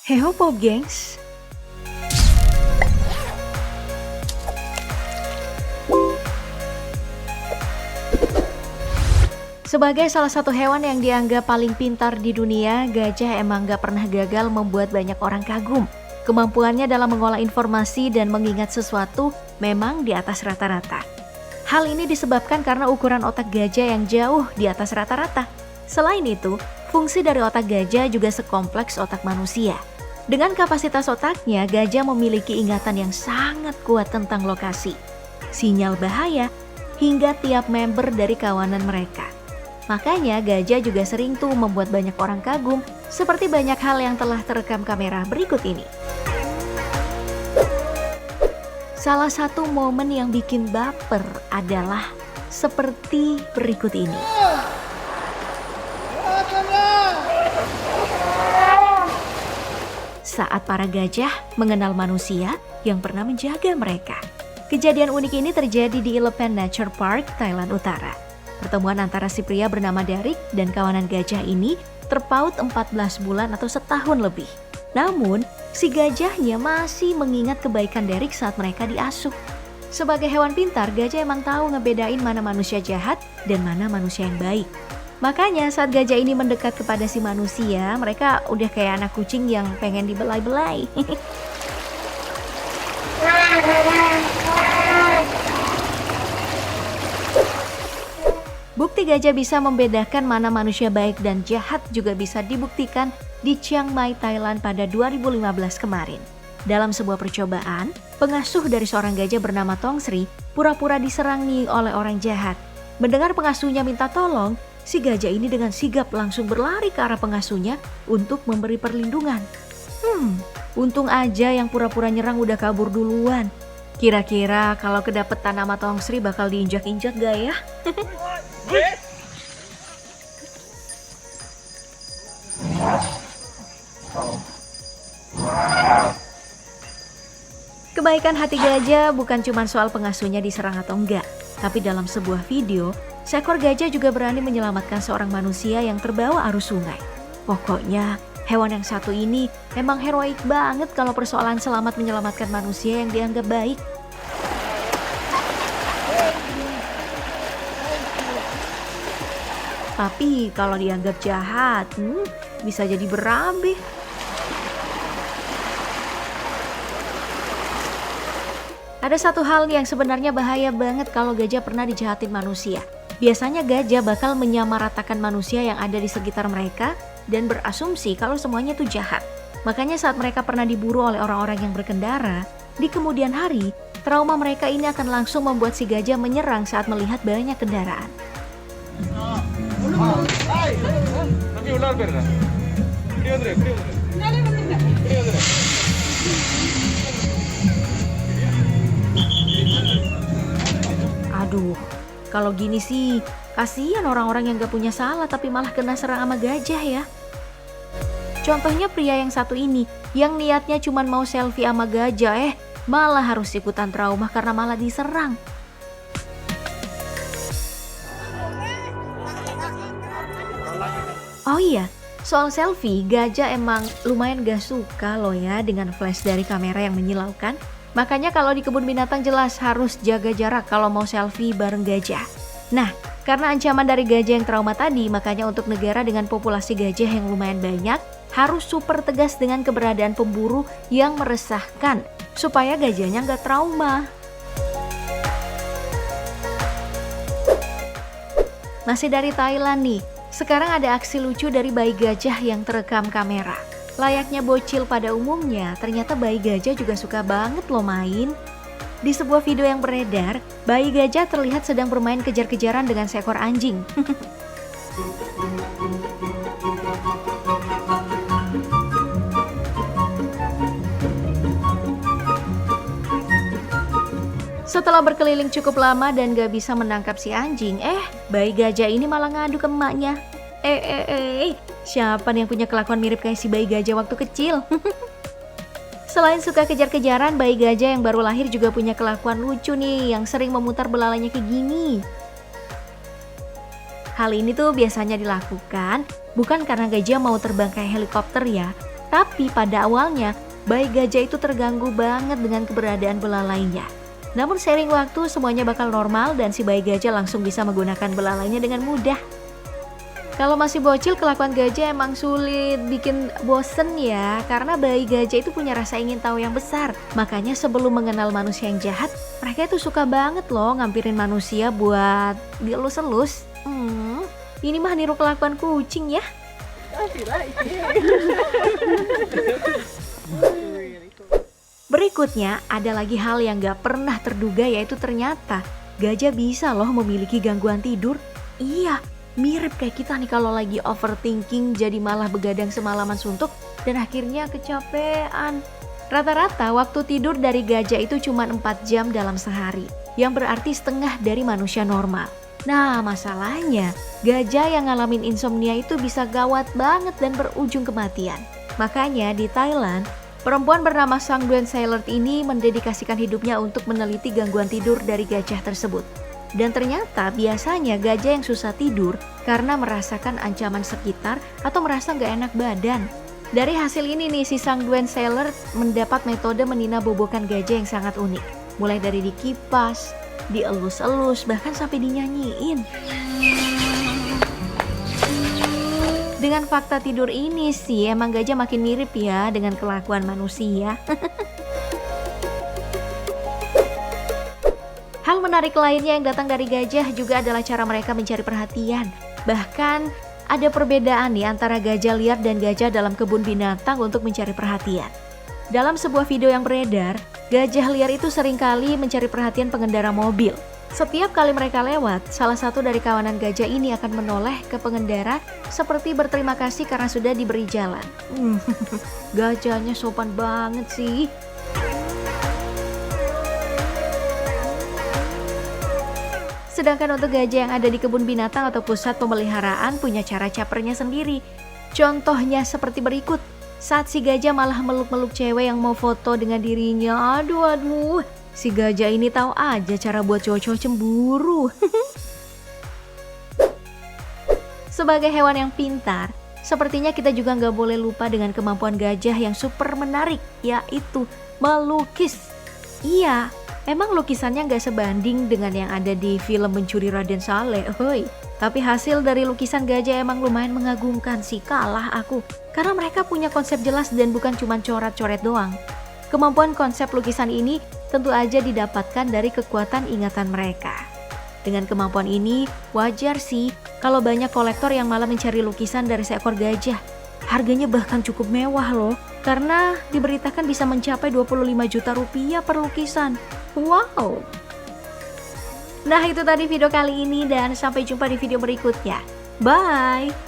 Heho Pop gengs. Sebagai salah satu hewan yang dianggap paling pintar di dunia, gajah emang gak pernah gagal membuat banyak orang kagum. Kemampuannya dalam mengolah informasi dan mengingat sesuatu memang di atas rata-rata. Hal ini disebabkan karena ukuran otak gajah yang jauh di atas rata-rata. Selain itu, fungsi dari otak gajah juga sekompleks otak manusia. Dengan kapasitas otaknya, gajah memiliki ingatan yang sangat kuat tentang lokasi, sinyal bahaya, hingga tiap member dari kawanan mereka. Makanya gajah juga sering tuh membuat banyak orang kagum, seperti banyak hal yang telah terekam kamera berikut ini. Salah satu momen yang bikin baper adalah seperti berikut ini. Saat para gajah mengenal manusia yang pernah menjaga mereka. Kejadian unik ini terjadi di Elephant Nature Park, Thailand Utara. Pertemuan antara si pria bernama Derek dan kawanan gajah ini terpaut 14 bulan atau setahun lebih. Namun, si gajahnya masih mengingat kebaikan Derek saat mereka diasuh. Sebagai hewan pintar, gajah emang tahu ngebedain mana manusia jahat dan mana manusia yang baik. Makanya saat gajah ini mendekat kepada si manusia, mereka udah kayak anak kucing yang pengen dibelai-belai. Bukti gajah bisa membedakan mana manusia baik dan jahat juga bisa dibuktikan di Chiang Mai, Thailand pada 2015 kemarin. Dalam sebuah percobaan, pengasuh dari seorang gajah bernama Tong Sri pura-pura diserang nih oleh orang jahat. Mendengar pengasuhnya minta tolong, si gajah ini dengan sigap langsung berlari ke arah pengasuhnya untuk memberi perlindungan. Untung aja yang pura-pura nyerang udah kabur duluan. Kira-kira kalau kedapetan nama Tong Sri bakal diinjak-injak gak ya? Kebaikan hati gajah bukan cuma soal pengasuhnya diserang atau enggak, tapi dalam sebuah video, seekor gajah juga berani menyelamatkan seorang manusia yang terbawa arus sungai. Pokoknya, hewan yang satu ini memang heroik banget kalau persoalan selamat menyelamatkan manusia yang dianggap baik. Tapi kalau dianggap jahat, bisa jadi berabe. Ada satu hal yang sebenarnya bahaya banget kalau gajah pernah dijahatin manusia. Biasanya gajah bakal menyamaratakan manusia yang ada di sekitar mereka dan berasumsi kalau semuanya itu jahat. Makanya saat mereka pernah diburu oleh orang-orang yang berkendara, di kemudian hari, trauma mereka ini akan langsung membuat si gajah menyerang saat melihat banyak kendaraan. Aduh, kalau gini sih, kasihan orang-orang yang gak punya salah tapi malah kena serang sama gajah ya. Contohnya pria yang satu ini, yang niatnya cuma mau selfie sama gajah, malah harus ikutan trauma karena malah diserang. Oh iya, soal selfie, gajah emang lumayan gak suka loh ya dengan flash dari kamera yang menyilaukan. Makanya kalau di kebun binatang jelas harus jaga jarak kalau mau selfie bareng gajah. Nah, karena ancaman dari gajah yang trauma tadi, makanya untuk negara dengan populasi gajah yang lumayan banyak, harus super tegas dengan keberadaan pemburu yang meresahkan, supaya gajahnya nggak trauma. Masih dari Thailand nih, sekarang ada aksi lucu dari bayi gajah yang terekam kamera. Layaknya bocil pada umumnya, ternyata bayi gajah juga suka banget loh main. Di sebuah video yang beredar, bayi gajah terlihat sedang bermain kejar-kejaran dengan seekor anjing. Setelah berkeliling cukup lama dan gak bisa menangkap si anjing, bayi gajah ini malah ngadu ke emaknya. Siapa nih yang punya kelakuan mirip kayak si bayi gajah waktu kecil? Selain suka kejar-kejaran, bayi gajah yang baru lahir juga punya kelakuan lucu nih yang sering memutar belalainya kayak gini. Hal ini tuh biasanya dilakukan bukan karena gajah mau terbang kayak helikopter ya, Tapi pada awalnya, bayi gajah itu terganggu banget dengan keberadaan belalainya. Namun seiring waktu semuanya bakal normal dan si bayi gajah langsung bisa menggunakan belalainya dengan mudah. Kalau masih bocil, kelakuan gajah emang sulit bikin bosen ya, karena bayi gajah itu punya rasa ingin tahu yang besar. Makanya sebelum mengenal manusia yang jahat, mereka itu suka banget loh ngampirin manusia buat dielus-elus. Ini mah niru kelakuan kucing ya. Berikutnya ada lagi hal yang gak pernah terduga, yaitu ternyata gajah bisa loh memiliki gangguan tidur. Iya, mirip kayak kita nih kalau lagi overthinking jadi malah begadang semalaman suntuk dan akhirnya kecapean. Rata-rata waktu tidur dari gajah itu cuma 4 jam dalam sehari, yang berarti setengah dari manusia normal. Nah masalahnya, gajah yang ngalamin insomnia itu bisa gawat banget dan berujung kematian. Makanya di Thailand, perempuan bernama Sangduen Sailor ini mendedikasikan hidupnya untuk meneliti gangguan tidur dari gajah tersebut. Dan ternyata biasanya gajah yang susah tidur karena merasakan ancaman sekitar atau merasa gak enak badan. Dari hasil ini nih, si Sangduen Sailor mendapat metode meninabobokan gajah yang sangat unik. Mulai dari dikipas, dielus-elus, bahkan sampai dinyanyiin. Dengan fakta tidur ini sih, emang gajah makin mirip ya dengan kelakuan manusia. Hal menarik lainnya yang datang dari gajah juga adalah cara mereka mencari perhatian. Bahkan ada perbedaan nih antara gajah liar dan gajah dalam kebun binatang untuk mencari perhatian. Dalam sebuah video yang beredar, gajah liar itu seringkali mencari perhatian pengendara mobil. Setiap kali mereka lewat, salah satu dari kawanan gajah ini akan menoleh ke pengendara seperti berterima kasih karena sudah diberi jalan. Gajahnya sopan banget sih. Sedangkan untuk gajah yang ada di kebun binatang atau pusat pemeliharaan punya cara capernya sendiri. Contohnya seperti berikut. Saat si gajah malah meluk-meluk cewek yang mau foto dengan dirinya. Aduh. Si gajah ini tahu aja cara buat cowok-cowok cemburu. Sebagai hewan yang pintar, sepertinya kita juga nggak boleh lupa dengan kemampuan gajah yang super menarik, yaitu melukis. Iya. Emang lukisannya nggak sebanding dengan yang ada di film Mencuri Raden Saleh, Tapi hasil dari lukisan gajah emang lumayan mengagumkan sih, kalah aku. Karena mereka punya konsep jelas dan bukan cuma coret-coret doang. Kemampuan konsep lukisan ini tentu aja didapatkan dari kekuatan ingatan mereka. Dengan kemampuan ini, wajar sih kalau banyak kolektor yang malah mencari lukisan dari seekor gajah. Harganya bahkan cukup mewah loh, karena diberitakan bisa mencapai 25 juta rupiah per lukisan. Wow. Nah itu tadi video kali ini dan sampai jumpa di video berikutnya. Bye.